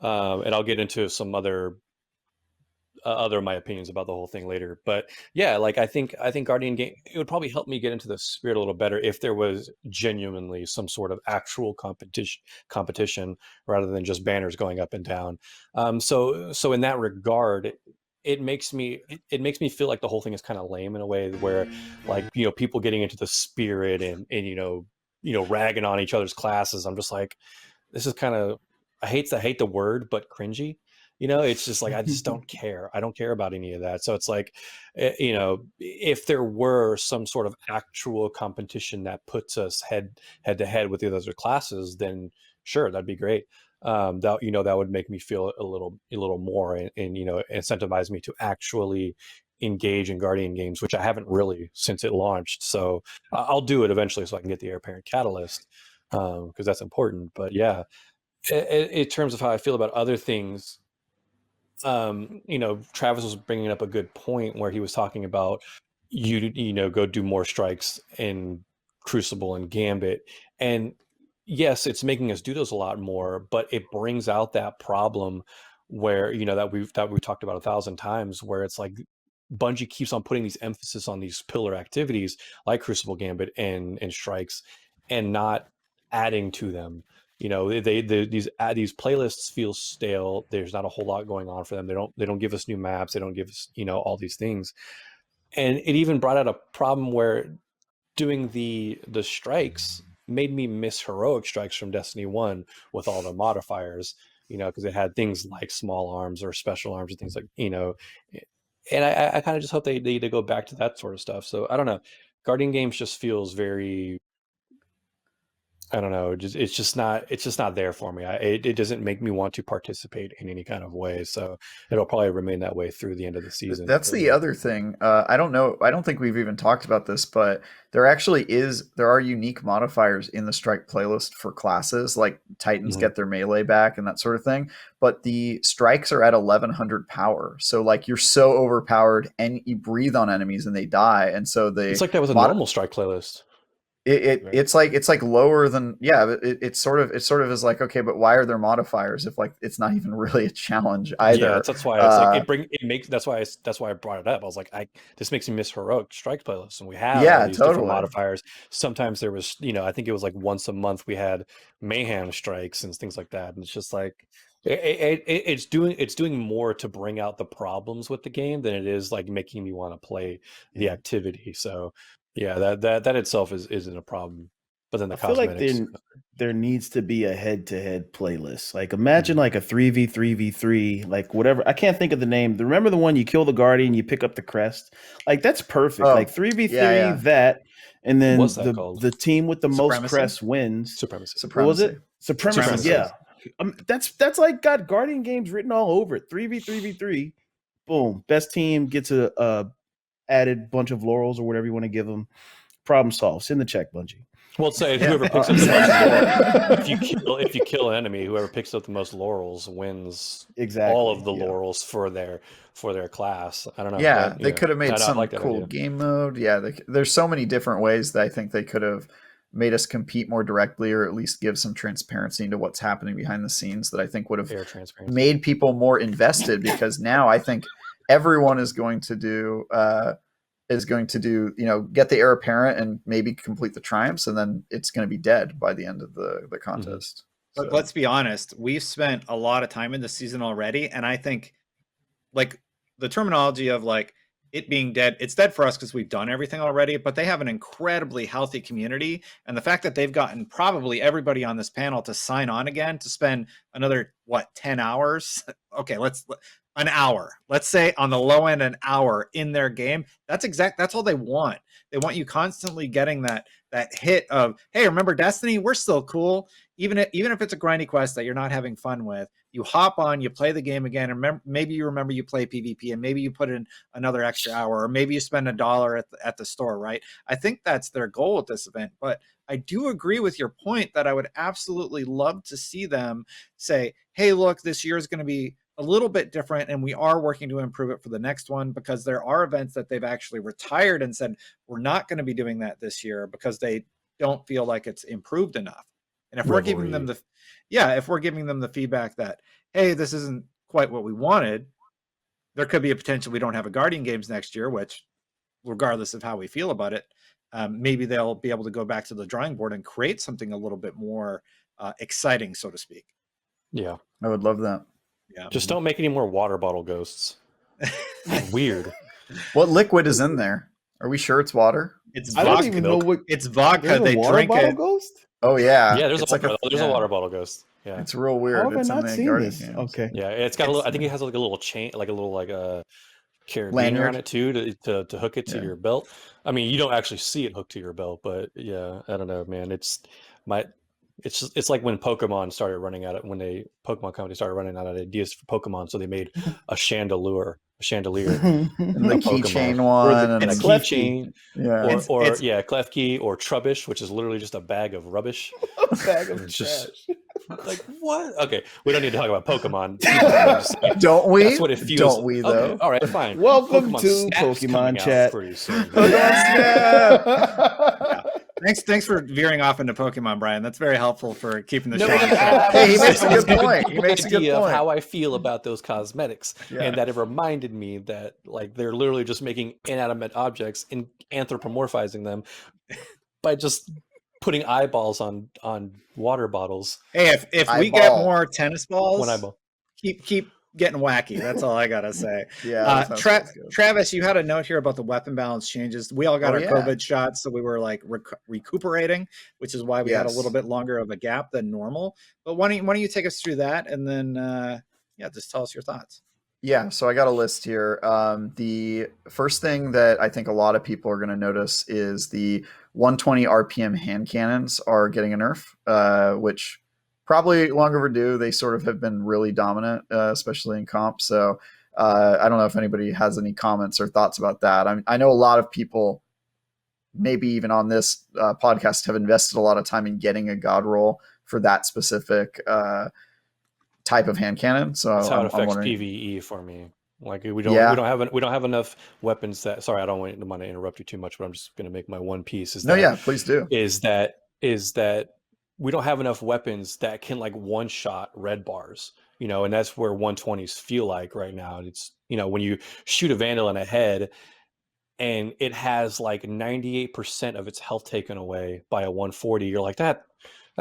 and I'll get into some other of my opinions about the whole thing later. But yeah, like I think Guardian game, it would probably help me get into the spirit a little better if there was genuinely some sort of actual competition rather than just banners going up and down. So in that regard, it makes me feel like the whole thing is kind of lame in a way where, like, people getting into the spirit and ragging on each other's classes. I'm just like, this is kind of, I hate the word, but cringy. It's just like, I just don't care. I don't care about any of that. So it's like, if there were some sort of actual competition that puts us head to head with the other classes, then sure, that'd be great. That would make me feel a little more, and incentivize me to actually engage in Guardian games, which I haven't really since it launched. So I'll do it eventually so I can get the Heir Apparent Catalyst, because that's important. But yeah, in terms of how I feel about other things, Travis was bringing up a good point where he was talking about go do more strikes in Crucible and Gambit, and yes, it's making us do those a lot more, but it brings out that problem where that we've talked about 1,000 times, where it's like Bungie keeps on putting these emphasis on these pillar activities like Crucible, Gambit, and strikes, and not adding to them. These playlists feel stale. There's not a whole lot going on for them. They don't give us new maps. They don't give us all these things. And it even brought out a problem where doing the strikes made me miss heroic strikes from Destiny 1 with all the modifiers, because it had things like small arms or special arms and things like, and I kind of just hope they go back to that sort of stuff. So I don't know. Guardian games just feels very, I don't know. It's just not there for me. It doesn't make me want to participate in any kind of way. So it'll probably remain that way through the end of the season. That's the other thing. I don't know. I don't think we've even talked about this, but there are unique modifiers in the Strike playlist for classes, like Titans get their melee back and that sort of thing. But the strikes are at 1100 power, so like you're so overpowered, and you breathe on enemies and they die. And so it's like that was a normal Strike playlist. It's like lower than it's sort of is like, okay, but why are there modifiers if like it's not even really a challenge either? Yeah, that's why it's like that's why I brought it up. I was like, this makes me miss heroic Strike playlists, and we have all these different modifiers. Sometimes there was, I think it was like once a month we had mayhem strikes and things like that, and it's just like it's doing more to bring out the problems with the game than it is like making me want to play the activity. So yeah, that itself isn't a problem, but then the cosmetics. I feel like there needs to be a head-to-head playlist. Like imagine like a 3v3v3, like whatever. I can't think of the name. Remember the one you kill the guardian, you pick up the crest? Like that's perfect. Like 3v3 that, and then the team with the most crests wins. Supremacy. What was it? Supremacy. Yeah. That's like got guardian games written all over it. 3v3v3. Boom. Best team gets a added bunch of laurels or whatever you want to give them. Problem solved. Send the check, Bungie. Well, say whoever picks up the most laurels, if you kill an enemy, whoever picks up the most laurels wins all of the laurels for their class. I don't know. Yeah, they could have made some cool game mode. Yeah, there's so many different ways that I think they could have made us compete more directly, or at least give some transparency into what's happening behind the scenes that I think would have made people more invested, because now I think everyone is going to do get the heir apparent and maybe complete the triumphs, and then it's going to be dead by the end of the contest. But let's be honest, we've spent a lot of time in the season already, and I think like the terminology of like it being dead, it's dead for us because we've done everything already, but they have an incredibly healthy community, and the fact that they've gotten probably everybody on this panel to sign on again to spend another 10 hours. Okay, an hour, let's say on the low end, an hour in their game. That's all they want. They want you constantly getting that hit of, hey, remember Destiny? We're still cool. Even if it's a grindy quest that you're not having fun with, you hop on, you play the game again, and maybe you remember you play PvP, and maybe you put in another extra hour, or maybe you spend $1 at the store, right? I think that's their goal at this event. But I do agree with your point that I would absolutely love to see them say, hey, look, this year is going to be a little bit different, and we are working to improve it for the next one, because there are events that they've actually retired and said, we're not going to be doing that this year because they don't feel like it's improved enough. And if we're giving them the feedback that, hey, this isn't quite what we wanted, there could be a potential we don't have a Guardian Games next year, which regardless of how we feel about it, maybe they'll be able to go back to the drawing board and create something a little bit more exciting, so to speak. Yeah. I would love that. Yeah. Just don't make any more water bottle ghosts. Weird. What liquid is in there? Are we sure it's water? It's vodka. I don't even know what. It's vodka. They drink it. Ghost? Oh yeah. Yeah, there's a water bottle ghost. Yeah, it's real weird. How have I not seen this? Games. Okay. Yeah, it's got a little. I think it has like a little chain, like a little carabiner on it too, to hook it to your belt. I mean, you don't actually see it hooked to your belt, but yeah, I don't know, man. It's like when Pokemon started running out of Pokemon company started running out of ideas for Pokemon, so they made a chandelier, and the keychain one, and a keychain, or Klefki, or Trubbish, which is literally just a bag of rubbish. A bag of trash. Just like what? Okay, we don't need to talk about Pokemon. Don't we? That's what it feels. Don't we though? Okay, all right, fine. Welcome to Pokemon Chat. Pretty soon. Thanks for veering off into Pokemon, Brian. That's very helpful for keeping the show. Hey, he makes a good point. He makes a good point of how I feel about those cosmetics, and that it reminded me that like they're literally just making inanimate objects and anthropomorphizing them by just putting eyeballs on water bottles. Hey, if we get more tennis balls, one eyeball. Keep getting wacky. That's all I gotta say. Yeah. Travis, you had a note here about the weapon balance changes. We all got our COVID shots, so we were like recuperating, which is why we had a little bit longer of a gap than normal. But why don't you take us through that, and then just tell us your thoughts. Yeah, so I got a list here. The first thing that I think a lot of people are going to notice is the 120 RPM hand cannons are getting a nerf, which probably long overdue. They sort of have been really dominant, especially in comp. So I don't know if anybody has any comments or thoughts about that. I know a lot of people, maybe even on this podcast, have invested a lot of time in getting a god roll for that specific type of hand cannon. So That's how it I'm affects wondering. PvE for me. Like we Yeah. don't have enough weapons that. Sorry, I don't want to interrupt you too much, but I'm just going to make my one piece. No, yeah, please do. Is that we don't have enough weapons that can like one shot red bars, and that's where 120s feel like right now. It's when you shoot a vandal in a head and it has like 98% of its health taken away by a 140, you're like that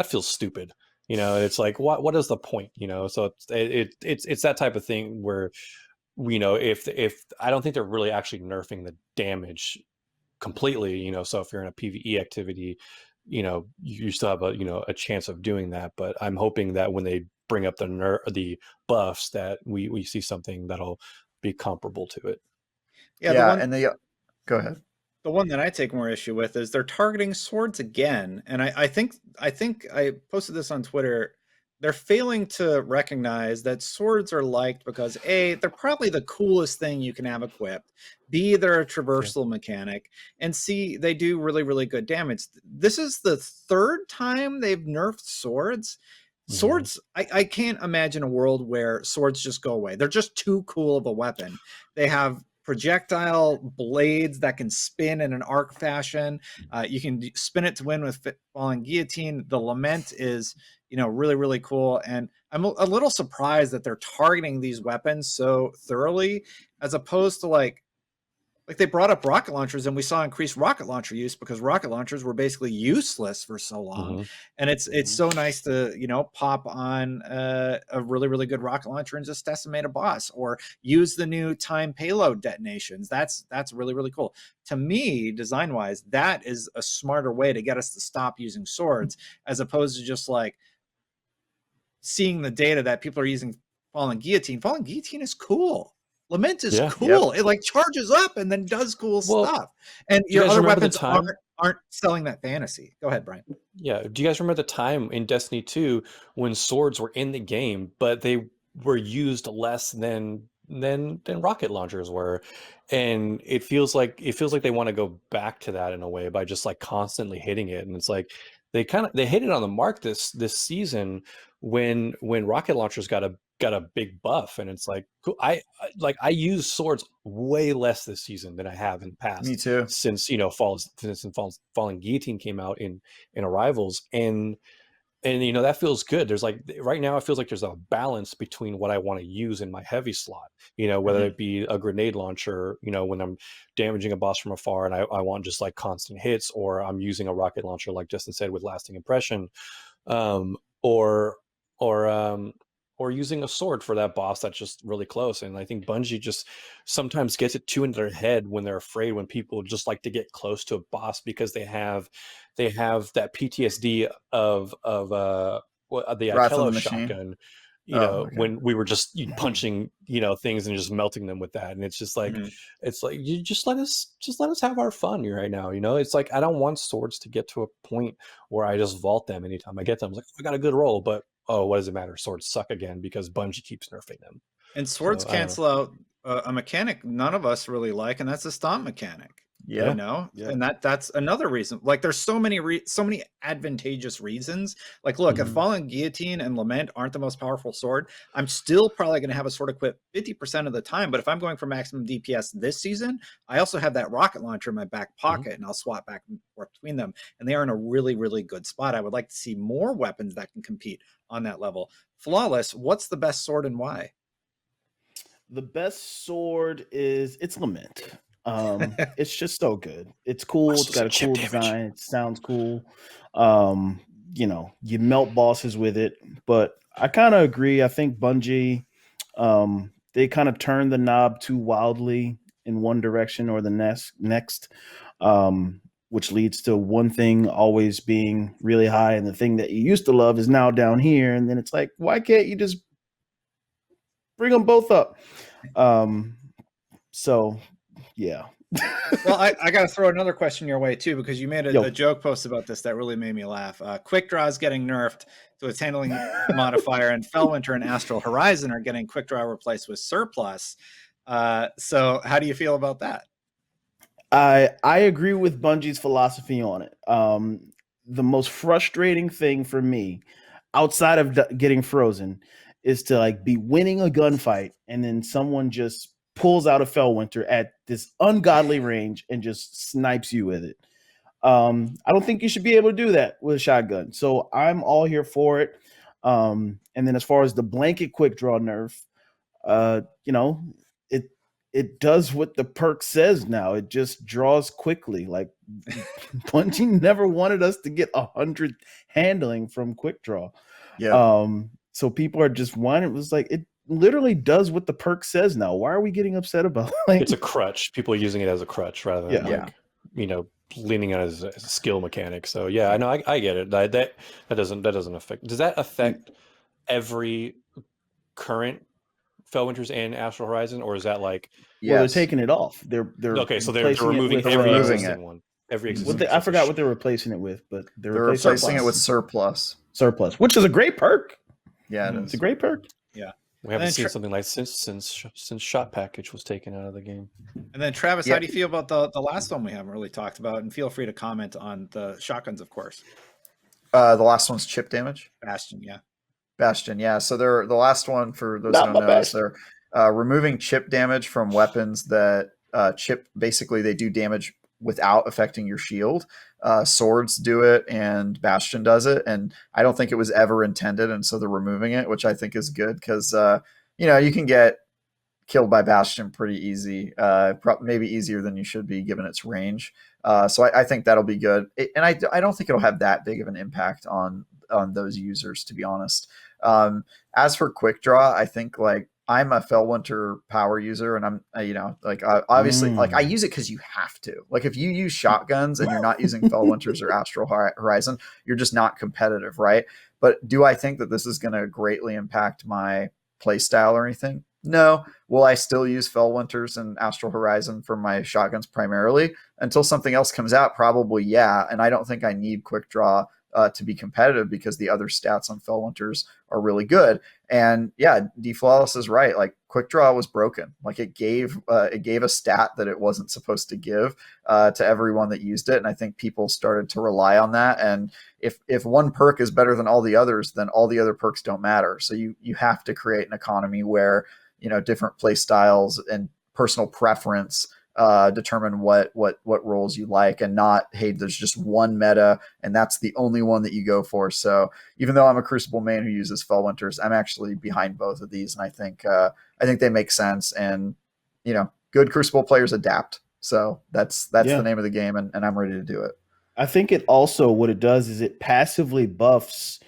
feels stupid. It's like what is the point? So it's that type of thing where if I don't think they're really actually nerfing the damage completely, so if you're in a PvE activity, you still have a chance of doing that. But I'm hoping that when they bring up the buffs that we see something that'll be comparable to it. Yeah, go ahead. The one that I take more issue with is they're targeting swords again. And I think I posted this on Twitter. They're failing to recognize that swords are liked because A, they're probably the coolest thing you can have equipped. B, they're a traversal mechanic. And C, they do really, really good damage. This is the third time they've nerfed swords. Swords, I can't imagine a world where swords just go away. They're just too cool of a weapon. They have projectile blades that can spin in an arc fashion. You can spin it to win with falling guillotine. The lament is, really, really cool. And I'm a little surprised that they're targeting these weapons so thoroughly, as opposed to like they brought up rocket launchers and we saw increased rocket launcher use because rocket launchers were basically useless for so long. And it's so nice to, pop on a really, really good rocket launcher and just decimate a boss or use the new time payload detonations. That's really, really cool. To me, design wise, that is a smarter way to get us to stop using swords as opposed to just like seeing the data that people are using falling guillotine. Falling guillotine is cool. Lament is cool. Yep. It like charges up and then does cool stuff. And your other weapons aren't selling that fantasy. Go ahead, Brian. Yeah. Do you guys remember the time in Destiny 2 when swords were in the game, but they were used less than rocket launchers were? And it feels like they want to go back to that in a way by just like constantly hitting it. And it's like they hit it on the mark this season when rocket launchers got a big buff, and it's like cool. I use swords way less this season than I have in the past. Me too. Since Falling Guillotine came out in Arrivals, and that feels good. There's like right now it feels like there's a balance between what I want to use in my heavy slot, whether it be a grenade launcher, when I'm damaging a boss from afar and I want just like constant hits, or I'm using a rocket launcher like Justin said with lasting impression, or using a sword for that boss that's just really close. And I think Bungie just sometimes gets it too into their head when they're afraid when people just like to get close to a boss because they have that PTSD of the Itello shotgun, when we were just punching, things and just melting them with that. And it's just like, it's like, you just let us have our fun right now. It's like, I don't want swords to get to a point where I just vault them anytime I get them. It's like, I got a good roll, but oh, what does it matter? Swords suck again because Bungie keeps nerfing them. And swords cancel out a mechanic none of us really like, and that's the stomp mechanic. Yeah. And that's another reason. Like there's so many advantageous reasons. Like look, if Fallen Guillotine and Lament aren't the most powerful sword, I'm still probably going to have a sword equipped 50% of the time. But if I'm going for maximum DPS this season, I also have that rocket launcher in my back pocket, and I'll swap back and forth between them. And they are in a really, really good spot. I would like to see more weapons that can compete on that level. Flawless, what's the best sword and why? The best sword it's Lament. It's just so good. It's cool. It's got a cool design. It sounds cool. You melt bosses with it. But I kind of agree. I think Bungie, they kind of turned the knob too wildly in one direction or the next, which leads to one thing always being really high, and the thing that you used to love is now down here. And then it's like, why can't you just bring them both up? So yeah. Well, I got to throw another question your way too, because you made Yo. a joke post about this that really made me laugh. Quick Draw is getting nerfed to its handling modifier, and Fellwinter and Astral Horizon are getting Quick Draw replaced with Surplus. So how do you feel about that? I agree with Bungie's philosophy on it. The most frustrating thing for me, outside of getting frozen, is to like be winning a gunfight and then someone just pulls out a Fellwinter at this ungodly range and just snipes you with it. I don't think you should be able to do that with a shotgun. So I'm all here for it. And then as far as the blanket quick draw nerf, it does what the perk says now. It just draws quickly. Like Bungie never wanted us to get 100 handling from quick draw. Yeah. So people are just one. It was like it literally does what the perk says now. Why are we getting upset about? Like, it's a crutch. People are using it as a crutch rather than leaning on it as a skill mechanic. So yeah, I know I get it. That doesn't affect. Does that affect every current Fellwinters and Astral Horizon, or is that like? Well, they're taking it off. They're okay. So they're removing with, every existing one. Every existing. I forgot what they're replacing it with, but they're replacing it with Surplus. Surplus, which is a great perk. Yeah, it's a great perk. Yeah, we haven't seen something like since Shot Package was taken out of the game. And then Travis, how do you feel about the last one we haven't really talked about? And feel free to comment on the shotguns, of course. The last one's chip damage. Bastion, yeah. Bastion, yeah. So they're the last one, for those who don't know, is they're removing chip damage from weapons that chip. Basically, they do damage without affecting your shield. Swords do it, and Bastion does it, and I don't think it was ever intended, and so they're removing it, which I think is good because you can get killed by Bastion pretty easy, maybe easier than you should be given its range. So I think that'll be good, and I don't think it'll have that big of an impact on those users, to be honest. As for quick draw, I think like I'm a Fellwinter power user, and I'm obviously like I use it because you have to. Like if you use shotguns and you're not using Fellwinters or Astral Horizon, you're just not competitive, right? But do I think that this is going to greatly impact my play style or anything? No. Will I still use Fellwinters and Astral Horizon for my shotguns primarily until something else comes out? Probably, yeah. And I don't think I need quick draw to be competitive because the other stats on Fellwinters are really good. And yeah, D-Flawless is right. Like quick draw was broken. Like it gave a stat that it wasn't supposed to give to everyone that used it. And I think people started to rely on that. And if one perk is better than all the others, then all the other perks don't matter. So you have to create an economy where different play styles and personal preference determine what roles you like, and not, hey, there's just one meta and that's the only one that you go for. So even though I'm a Crucible main who uses Fellwinters, I'm actually behind both of these, and I think they make sense. And good Crucible players adapt. So that's the name of the game, and I'm ready to do it. I think it also, what it does is it passively buffs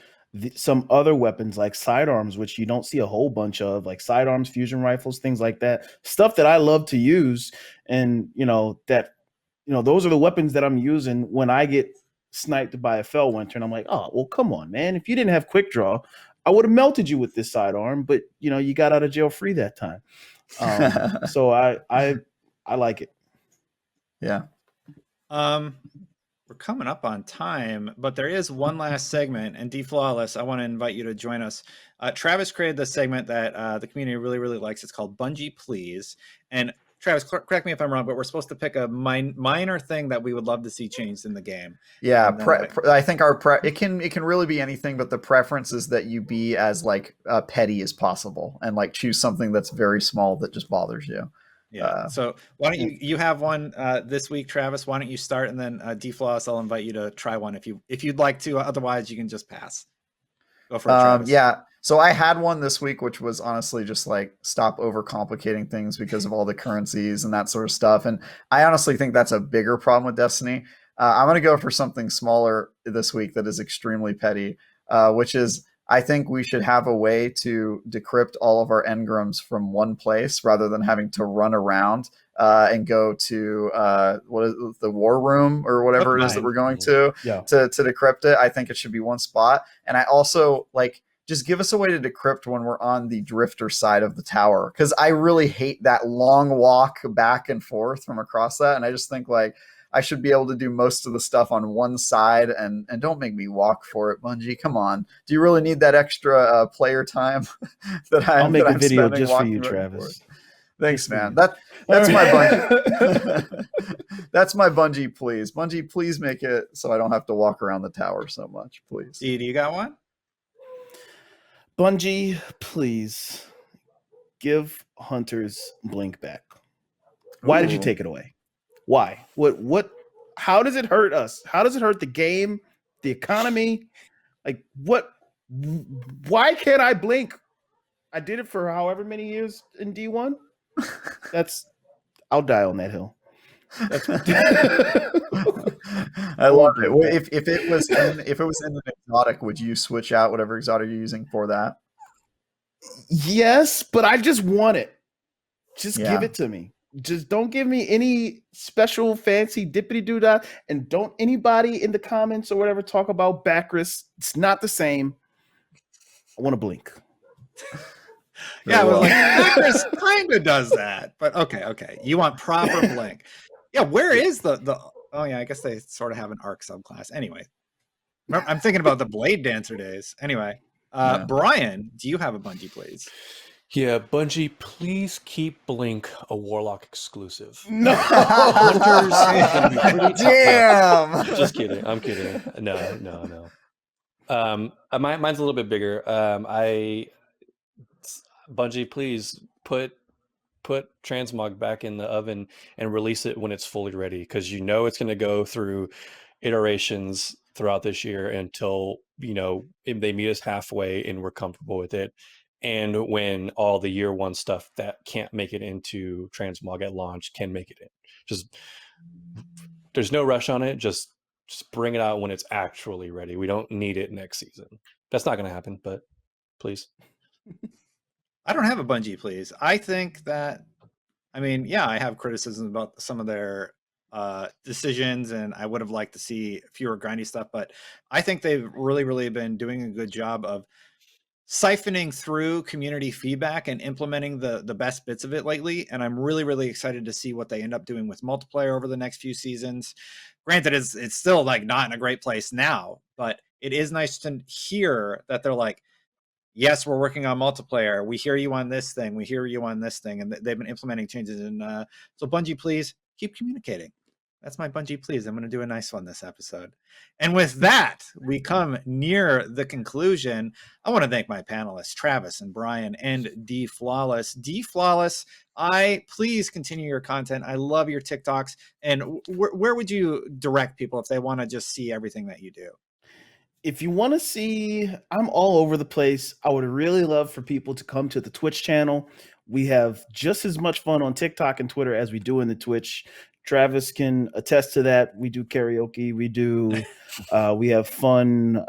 some other weapons like sidearms, which you don't see a whole bunch of, like sidearms, fusion rifles, things like that. Stuff that I love to use, and those are the weapons that I'm using when I get sniped by a Fellwinter, and I'm like, oh well, come on, man! If you didn't have quick draw, I would have melted you with this sidearm, but you got out of jail free that time. So I like it. Yeah. We're coming up on time, but there is one last segment, and D-Flawless, I want to invite you to join us. Travis created this segment that the community really, really likes. It's called Bungie Please. And Travis, correct me if I'm wrong, but we're supposed to pick a minor thing that we would love to see changed in the game. Yeah, I think it can really be anything, but the preference is that you be as like petty as possible and like choose something that's very small that just bothers you. Yeah. So why don't you have one this week, Travis? Why don't you start, and then D-Floss, I'll invite you to try one if you'd like to. Otherwise, you can just pass. Go for it, Travis. Yeah. So I had one this week, which was honestly just like stop overcomplicating things because of all the currencies and that sort of stuff. And I honestly think that's a bigger problem with Destiny. I'm going to go for something smaller this week that is extremely petty, which is, I think we should have a way to decrypt all of our engrams from one place rather than having to run around and go to what is the war room or whatever it is that we're going to decrypt it. I think it should be one spot. And I also like, just give us a way to decrypt when we're on the drifter side of the tower, because I really hate that long walk back and forth from across that, and I just think like I should be able to do most of the stuff on one side, and don't make me walk for it, Bungie. Come on, do you really need that extra player time that I'll make a I'm video spending just for you, walking back and Travis. forth? Thanks, man. That's my Bungie. That's my Bungie, please. Bungie, please make it so I don't have to walk around the tower so much, please. Do you got one? Bungie, please give Hunter's blink back. Why did you take it away? Why? What how does it hurt us? How does it hurt the game, the economy? Like what? Why can't I blink? I did it for however many years in D1. I'll die on that hill. I love it. If it was in an exotic, would you switch out whatever exotic you're using for that? Yes, but I just want it. Just give it to me. Just don't give me any special fancy dippity doo dah, and don't anybody in the comments or whatever talk about Bacchus. It's not the same. I want to blink. Yeah, I was like, Bacchus kind of does that, but okay. You want proper blink. Yeah, where is the oh yeah, I guess they sort of have an arc subclass. Anyway, I'm thinking about the Blade Dancer days. Anyway, Brian, do you have a Bungie, please? Yeah, Bungie, please keep Blink a Warlock exclusive. No. Damn. Just kidding. I'm kidding. No. Mine's a little bit bigger. Bungie, please put Transmog back in the oven and release it when it's fully ready, because you know it's going to go through iterations throughout this year until they meet us halfway and we're comfortable with it. And when all the year one stuff that can't make it into Transmog at launch can make it in. Just there's no rush on it. Just bring it out when it's actually ready. We don't need it next season. That's not going to happen, but please. I don't have a Bungie, please. I think that, I have criticisms about some of their decisions, and I would have liked to see fewer grindy stuff, but I think they've really, really been doing a good job of siphoning through community feedback and implementing the best bits of it lately. And I'm really, really excited to see what they end up doing with multiplayer over the next few seasons. Granted, it's still like not in a great place now, but it is nice to hear that they're like, yes, we're working on multiplayer. We hear you on this thing. We hear you on this thing. And they've been implementing changes. And so Bungie, please keep communicating. That's my Bungie, please. I'm going to do a nice one this episode. And with that, we come near the conclusion. I want to thank my panelists, Travis and Brian and D Flawless. D Flawless, please continue your content. I love your TikToks. And where would you direct people if they want to just see everything that you do? If you want to see, I'm all over the place. I would really love for people to come to the Twitch channel. We have just as much fun on TikTok and Twitter as we do in the Twitch. Travis can attest to that. We do karaoke. We have fun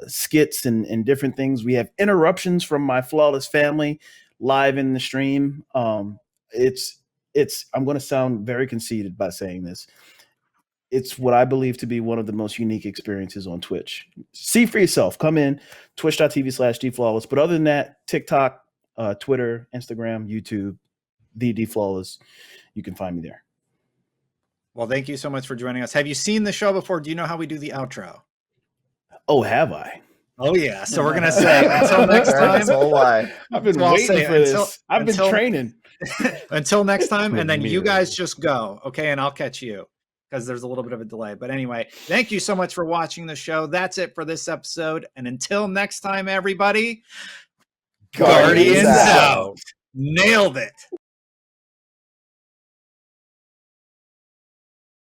skits and different things. We have interruptions from my flawless family live in the stream. I'm going to sound very conceited by saying this. It's what I believe to be one of the most unique experiences on Twitch. See for yourself. Come in, twitch.tv/dflawless. But other than that, TikTok, Twitter, Instagram, YouTube, the DFlawless. You can find me there. Well, thank you so much for joining us. Have you seen the show before? Do you know how we do the outro? Oh, have I? Oh, yeah. So we're going to say until next time. I've been waiting for this. I've been training. Until next time. And then you guys just go. Okay. And I'll catch you because there's a little bit of a delay. But anyway, thank you so much for watching the show. That's it for this episode. And until next time, everybody, Guardians out. Nailed it.